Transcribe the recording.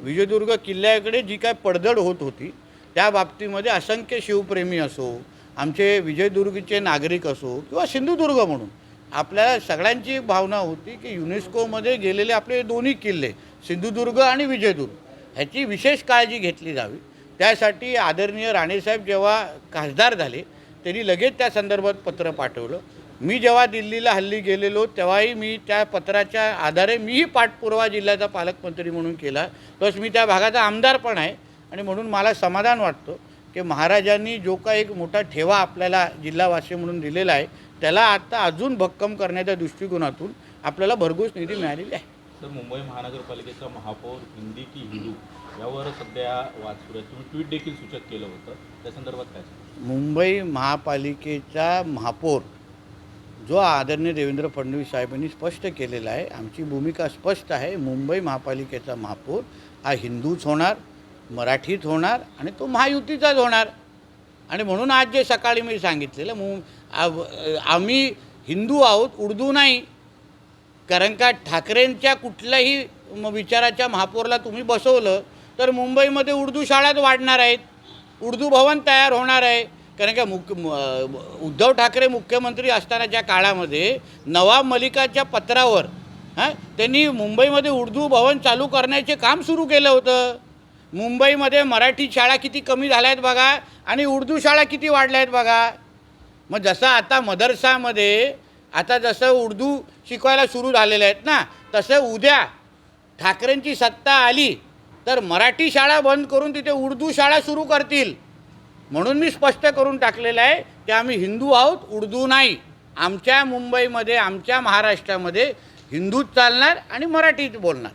विजयदुर्ग किल्ल्याकडे जी काय पडझड होत होती त्या बाबतीमध्ये असंख्य शिवप्रेमी असो, आमचे विजयदुर्गचे नागरिक असो किंवा सिंधुदुर्ग म्हणून आपल्या सगळ्यांची भावना होती की युनेस्कोमध्ये गेलेले आपले दोन्ही किल्ले सिंधुदुर्ग आणि विजयदुर्ग ह्याची विशेष काळजी घेतली जावी। त्यासाठी आदरणीय राणेसाहेब जेव्हा खासदार झाले त्यांनी लगेच त्या संदर्भात पत्र पाठवलं। मी जेव्हा दिल्लीला हल्ली गेलेलो तेव्हाही मी त्या पत्राच्या आधारे मीही पाठपुरावा जिल्ह्याचा पालकमंत्री म्हणून केला, तसं मी त्या भागाचा आमदार पण आहे आणि म्हणून मला समाधान वाटतं की महाराजांनी जो काही एक मोठा ठेवा आपल्याला जिल्हावासी म्हणून दिलेला आहे त्याला आता अजून भक्कम करण्याच्या दृष्टिकोनातून आपल्याला भरघोस निधी मिळालेली आहे। सर, मुंबई महानगरपालिकेचा महापौर हिंदी की हिंदू यावर सध्या वाद सुरू आहे। तुम्ही ट्विट देखील सूचक केलं होतं, त्या संदर्भात काय? मुंबई महापालिकेचा महापौर जो आदरणीय देवेंद्र फडणवीस साहेबांनी स्पष्ट केलेला आहे, आमची भूमिका स्पष्ट आहे। मुंबई महापालिकेचा महापौर हा हिंदूच होणार, मराठीत होणार आणि तो महायुतीचाच होणार। आणि म्हणून आज जे सकाळी मी सांगितलेलं आम्ही हिंदू आहोत, उर्दू नाही। कारण का ठाकरेंच्या कुठल्याही विचाराच्या महापौरला तुम्ही बसवलं तर मुंबईमध्ये उर्दू शाळाच वाढणार आहेत, उर्दू भवन तयार होणार आहे। कारण का उद्धव ठाकरे मुख्यमंत्री असतानाच्या काळामध्ये नवाब मलिकाच्या पत्रावर त्यांनी मुंबईमध्ये उर्दू भवन चालू करण्याचे काम सुरू केलं होतं। मुंबईमध्ये मराठी शाळा किती कमी झाल्या आहेत बघा आणि उर्दू शाळा किती वाढल्या आहेत बघा। मग जसं आता मदरसामध्ये आता जसं उर्दू शिकवायला सुरू झालेले आहेत ना, तसं उद्या ठाकरेंची सत्ता आली तर मराठी शाळा बंद करून तिथे उर्दू शाळा सुरू करतील। म्हणून मी स्पष्ट करून टाकलेलं आहे की आम्ही हिंदू आहोत, उर्दू नाही। आमच्या मुंबईमध्ये आमच्या महाराष्ट्रामध्ये हिंदूच चालणार आणि मराठीच बोलणार।